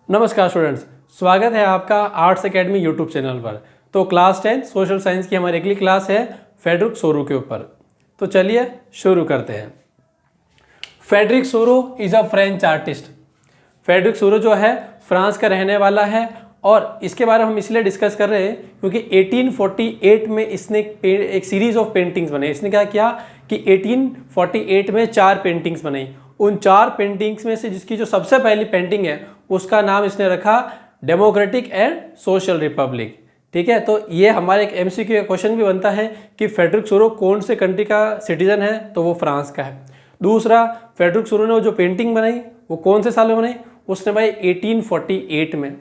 नमस्कार स्टूडेंट्स, स्वागत है आपका आर्ट्स एकेडमी यूट्यूब चैनल पर। तो क्लास 10 सोशल साइंस की हमारी अगली क्लास है फ्रेडरिक सोरो के ऊपर। तो चलिए शुरू करते हैं। Frederic Sorrieu is a French artist. Frederic Sorrieu जो है फ्रांस का रहने वाला है और इसके बारे में हम इसलिए डिस्कस कर रहे हैं क्योंकि 1848 में इसने एक सीरीज ऑफ पेंटिंग्स बनाई। इसने क्या किया कि 1848 में 4 पेंटिंग्स बनाई। उन 4 पेंटिंग्स में से जिसकी जो सबसे पहली पेंटिंग है उसका नाम इसने रखा डेमोक्रेटिक एंड सोशल रिपब्लिक। ठीक है, तो ये हमारे एक एमसीक्यू का क्वेश्चन भी बनता है कि फ्रेडरिक सोरो कौन से कंट्री का सिटीजन है, तो वो फ्रांस का है। दूसरा, फ्रेडरिक सोरो ने जो पेंटिंग बनाई वो कौन से साल में बनाई, उसने बनाई 1848 में।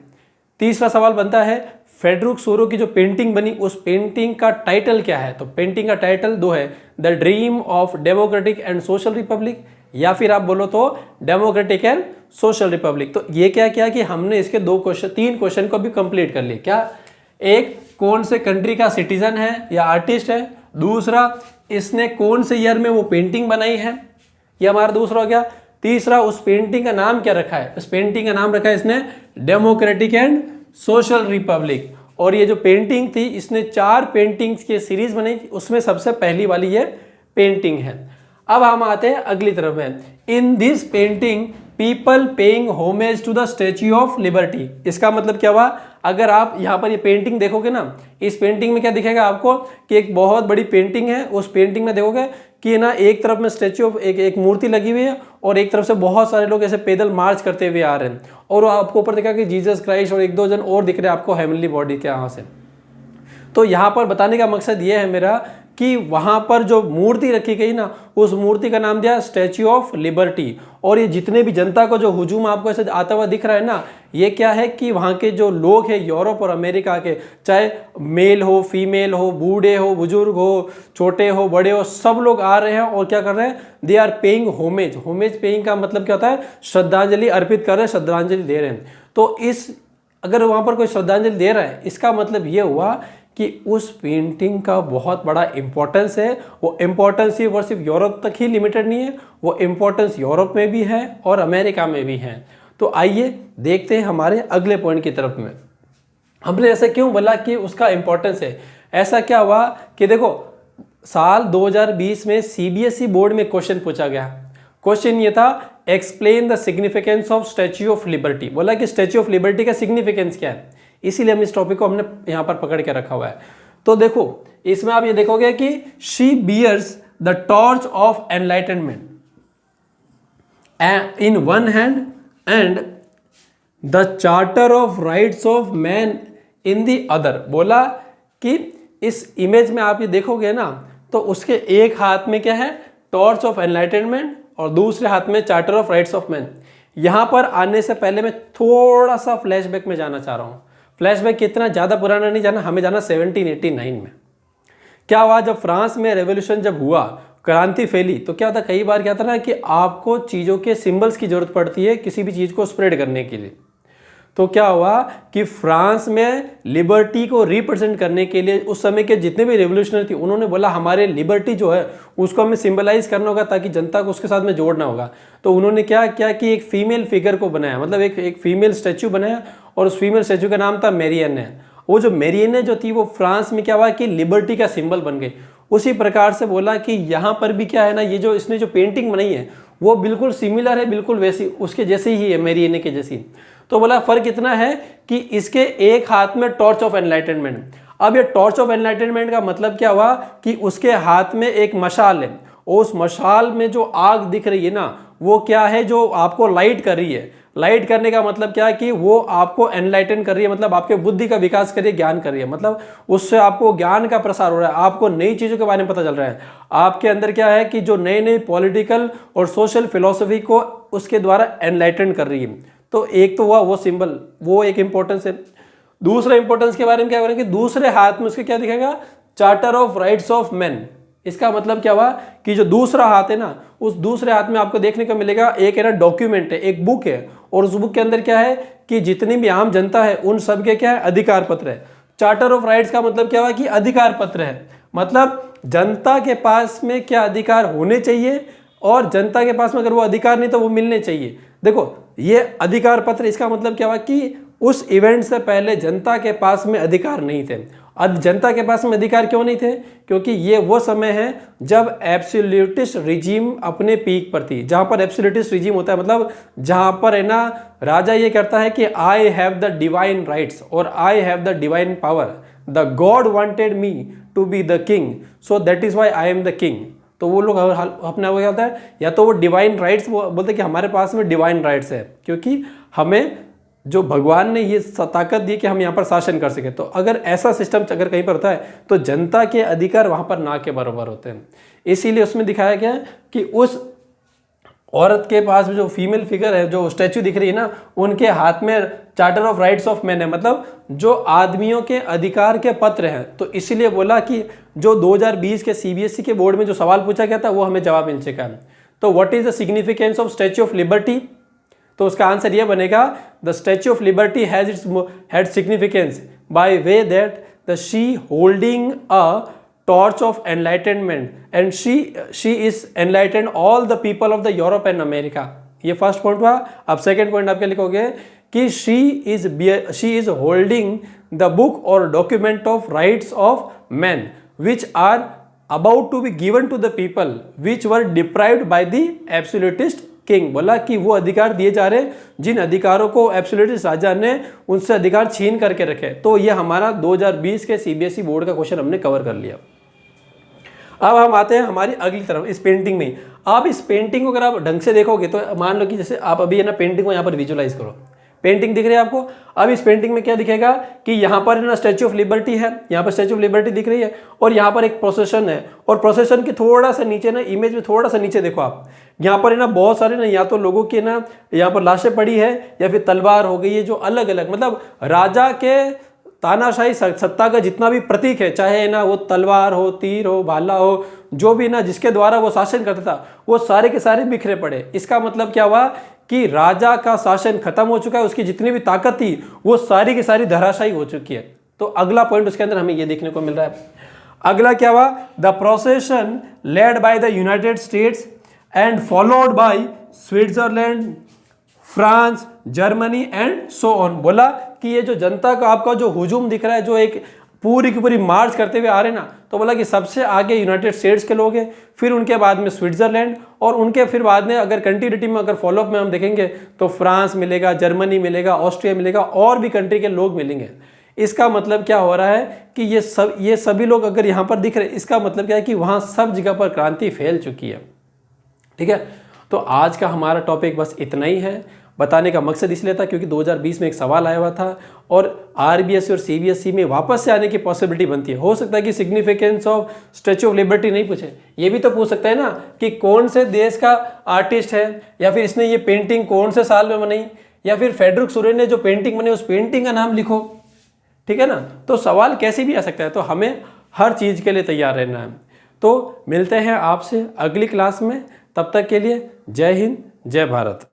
तीसरा सवाल बनता है फ्रेडरिक सोरो की जो पेंटिंग बनी उस पेंटिंग का टाइटल क्या है, तो पेंटिंग का टाइटल 2 है, the dream of democratic and social Republic, या फिर आप बोलो तो डेमोक्रेटिक एंड सोशल रिपब्लिक। तो ये क्या किया कि हमने इसके 3 क्वेश्चन को भी कंप्लीट कर लिए। क्या, एक कौन से कंट्री का सिटीजन है या आर्टिस्ट है, दूसरा इसने कौन से ईयर में वो पेंटिंग बनाई है, ये हमारा दूसरा हो गया। तीसरा, उस पेंटिंग का नाम क्या रखा है, उस पेंटिंग का नाम रखा है इसने डेमोक्रेटिक एंड सोशल रिपब्लिक। और ये जो पेंटिंग थी इसने 4 पेंटिंग्स की सीरीज बनाई, उसमें सबसे पहली वाली ये पेंटिंग है। अब हम आते हैं अगली तरफ में। In this painting people paying homage to the Statue of Liberty. इसका मतलब क्या हुआ, अगर आप यहाँ पर ये पेंटिंग देखोगे ना, इस पेंटिंग में क्या दिखेगा आपको कि एक बहुत बड़ी पेंटिंग है। उस पेंटिंग में देखोगे कि ना एक तरफ में स्टैच्यू ऑफ एक मूर्ति लगी हुई है और एक तरफ से बहुत सारे लोग ऐसे पैदल मार्च करते हुए आ रहे हैं, और आपको ऊपर दिखा कि जीसस क्राइस्ट और 1-2 जन और दिख रहे हैं आपको हेवनली बॉडी के यहाँ से। तो यहाँ पर बताने का मकसद ये है मेरा कि वहाँ पर जो मूर्ति रखी गई ना, उस मूर्ति का नाम दिया स्टैच्यू ऑफ लिबर्टी। और ये जितने भी जनता को जो हुजूम आपको ऐसे आता हुआ दिख रहा है ना, ये क्या है कि वहाँ के जो लोग हैं यूरोप और अमेरिका के, चाहे मेल हो फीमेल हो, बूढ़े हो बुजुर्ग हो, छोटे हो बड़े हो, सब लोग आ रहे हैं और क्या कर रहे हैं, they are paying homage. Homage paying का मतलब क्या होता है, श्रद्धांजलि अर्पित कर रहे हैं, श्रद्धांजलि दे रहे हैं। तो अगर वहाँ पर कोई श्रद्धांजलि दे रहा है, इसका मतलब ये हुआ कि उस पेंटिंग का बहुत बड़ा इंपॉर्टेंस है। वो इंपॉर्टेंस ही सिर्फ यूरोप तक ही लिमिटेड नहीं है, वो इंपॉर्टेंस यूरोप में भी है और अमेरिका में भी है। तो आइए देखते हैं हमारे अगले पॉइंट की तरफ में। हमने ऐसा क्यों बोला कि उसका इंपॉर्टेंस है, ऐसा क्या हुआ कि देखो साल 2020 में सीबीएसई बोर्ड में क्वेश्चन पूछा गया। क्वेश्चन ये था, explain the significance of statue of liberty. बोला कि स्टैच्यू ऑफ लिबर्टी का सिग्निफिकेंस क्या है, इसीलिए हम इस टॉपिक को हमने यहाँ पर पकड़ के रखा हुआ है। तो देखो इसमें आप ये देखोगे कि she bears the torch of enlightenment in one hand and the charter of rights of man in the other. बोला कि इस इमेज में आप ये देखोगे ना, तो उसके एक हाथ में क्या है, टॉर्च ऑफ एनलाइटनमेंट, और दूसरे हाथ में charter of rights of man. यहां पर आने से पहले मैं थोड़ा सा फ्लैशबैक में जाना चाह रहा हूं। फ्लैशबैक कितना ज़्यादा पुराना नहीं जाना, हमें जाना 1789 में। क्या हुआ, जब फ्रांस में रेवोल्यूशन जब हुआ, क्रांति फैली, तो क्या होता, कई बार क्या होता ना कि आपको चीज़ों के सिंबल्स की जरूरत पड़ती है किसी भी चीज़ को स्प्रेड करने के लिए। तो क्या हुआ कि फ्रांस में लिबर्टी को रिप्रेजेंट करने के लिए उस समय के जितने भी रेवोल्यूशनरी थी, उन्होंने बोला हमारे लिबर्टी जो है उसको हमें सिंबलाइज करना होगा ताकि जनता को उसके साथ में जोड़ना होगा। तो उन्होंने क्या किया कि एक फीमेल फिगर को बनाया, मतलब एक फीमेल स्टैच्यू बनाया, और उस फीमेल स्टैच्यू का नाम था मेरियन है। वो जो मेरियन जो थी वो फ्रांस में क्या हुआ कि लिबर्टी का सिंबल बन गई। उसी प्रकार से बोला कि यहाँ पर भी क्या है ना, ये जो इसने जो पेंटिंग बनाई है वो बिल्कुल सिमिलर है, बिल्कुल वैसी उसके जैसे ही है, मेरियन के जैसी। तो बोला फर्क इतना है कि इसके एक हाथ में टॉर्च ऑफ एनलाइटनमेंट। अब ये टॉर्च ऑफ एनलाइटनमेंट का मतलब क्या हुआ कि उसके हाथ में एक मशाल है, और उस मशाल में जो आग दिख रही है ना, वो क्या है, जो आपको लाइट कर रही है। लाइट करने का मतलब क्या है कि वो आपको एनलाइटन कर रही है, मतलब आपके बुद्धि का विकास कर रही है, ज्ञान कर रही है, मतलब उससे आपको ज्ञान का प्रसार हो रहा है, आपको नई चीज़ों के बारे में पता चल रहा है। आपके अंदर क्या है कि जो नए नए पॉलिटिकल और सोशल फिलोसफी को उसके द्वारा एनलाइटन कर रही है। तो एक तो हुआ वो सिंबल, वो एक इंपॉर्टेंस है। दूसरा इंपॉर्टेंस के बारे में क्या करेंगे, दूसरे हाथ में उसके क्या दिखेगा, charter of rights of man. इसका मतलब क्या हुआ कि जो दूसरा हाथ है ना, उस दूसरे हाथ में आपको देखने को मिलेगा एक है ना डॉक्यूमेंट है, एक बुक है, और उस बुक के अंदर क्या है कि जितनी भी आम जनता है उन सब के क्या है, अधिकार पत्र है। चार्टर ऑफ राइट्स का मतलब क्या हुआ कि अधिकार पत्र है, मतलब जनता के पास में क्या अधिकार होने चाहिए, और जनता के पास में अगर वो अधिकार नहीं तो वो मिलने चाहिए। देखो ये अधिकार पत्र, इसका मतलब क्या हुआ कि उस इवेंट से पहले जनता के पास में अधिकार नहीं थे। अब जनता के पास में अधिकार क्यों नहीं थे? क्योंकि ये वो समय है जब एब्सोल्यूटिस्ट रिजीम अपने पीक पर थी। जहाँ पर एब्सोल्यूटिस्ट रिजीम होता है मतलब जहाँ पर है ना राजा ये कहता है कि I have the divine rights और I have the divine power, the God wanted me to be the king, so that is why I am the king. तो वो लोग अपना वो क्या होता है, या तो वो डिवाइन राइट्स बोलते हैं कि हमारे पास में डिवाइन राइट्स है क्योंकि हमें जो भगवान ने ये ताकत दी कि हम यहाँ पर शासन कर सके। तो अगर ऐसा सिस्टम अगर कहीं पर होता है तो जनता के अधिकार वहाँ पर ना के बराबर होते हैं। इसीलिए उसमें दिखाया गया है कि उस औरत के पास जो फीमेल फिगर है, जो स्टैचू दिख रही है ना, उनके हाथ में charter of rights of man है, मतलब जो आदमियों के अधिकार के पत्र हैं। तो इसीलिए बोला कि जो 2020 के CBSE के बोर्ड में जो सवाल पूछा गया था वो हमें जवाब मिल चुका है। तो what is the significance of statue of liberty? तो उसका आंसर ये बनेगा, the Statue of liberty has its had significance by way that the she holding a torch of enlightenment and she is enlightened all the people of the Europe and America। ये first point हुआ। अब second point आप क्या लिखोगे कि she is holding the book or document of rights of men which are about to be given to the people which were deprived by the absolutist king। बोला कि वो अधिकार दिए जा रहे जिन अधिकारों को एब्सोल्यूटिस्ट राजा ने उनसे अधिकार छीन करके रखे। तो ये हमारा 2020 के CBSE बोर्ड का क्वेश्चन हमने कवर कर लिया। अब हम आते हैं हमारी अगली तरफ, इस पेंटिंग में। आप इस पेंटिंग को अगर आप ढंग से देखोगे तो मान लो कि जैसे आप अभी है ना पेंटिंग को यहाँ पर विजुलाइज करो, पेंटिंग दिख रही है आपको। अब इस पेंटिंग में क्या दिखेगा कि यहाँ पर ना स्टैच्यू ऑफ लिबर्टी है, यहाँ पर स्टैच्यू ऑफ लिबर्टी दिख रही है और यहाँ पर एक प्रोसेशन है और प्रोसेशन के थोड़ा सा नीचे ना, इमेज में थोड़ा सा नीचे देखो आप, यहाँ पर है ना बहुत सारे ना या तो लोगों के ना यहाँ पर लाशें पड़ी है या फिर तलवार हो गई है, जो अलग अलग मतलब राजा के तानाशाही सत्ता का जितना भी प्रतीक है, चाहे ना वो तलवार हो, तीर हो, भाला हो, जो भी ना जिसके द्वारा वो शासन करता था, वो सारे के सारे बिखरे पड़े। इसका मतलब क्या हुआ कि राजा का शासन खत्म हो चुका है, उसकी जितनी भी ताकत थी वो सारी की सारी धराशायी हो चुकी है। तो अगला पॉइंट उसके अंदर हमें ये देखने को मिल रहा है। अगला क्या हुआ, the procession led by the United States and followed by Switzerland, France, Germany and so on. बोला कि ये जो जनता का आपका जो हुजूम दिख रहा है, जो एक पूरी की पूरी मार्च करते हुए आ रहे ना, तो बोला कि सबसे आगे यूनाइटेड स्टेट्स के लोग हैं, फिर उनके बाद में स्विट्जरलैंड और उनके फिर बाद में अगर कंटिन्यूटी में अगर फॉलोअप में हम देखेंगे तो फ्रांस मिलेगा, जर्मनी मिलेगा, ऑस्ट्रिया मिलेगा और भी कंट्री के लोग मिलेंगे। इसका मतलब क्या हो रहा है कि ये सभी लोग अगर यहाँ पर दिख रहे, इसका मतलब क्या है कि वहाँ सब जगह पर क्रांति फैल चुकी है। ठीक है, तो आज का हमारा टॉपिक बस इतना ही है। बताने का मकसद इसलिए था क्योंकि 2020 में एक सवाल आया हुआ था और RBSE और CBSE में वापस से आने की पॉसिबिलिटी बनती है। हो सकता है कि significance of statue of liberty नहीं पूछे, ये भी तो पूछ सकता है ना कि कौन से देश का आर्टिस्ट है, या फिर इसने ये पेंटिंग कौन से साल में बनाई, या फिर फ्रेडरिक सोरेन ने जो पेंटिंग बनाई उस पेंटिंग का नाम लिखो। ठीक है ना, तो सवाल कैसे भी आ सकता है, तो हमें हर चीज़ के लिए तैयार रहना है। तो मिलते हैं आपसे अगली क्लास में, तब तक के लिए जय हिंद, जय भारत।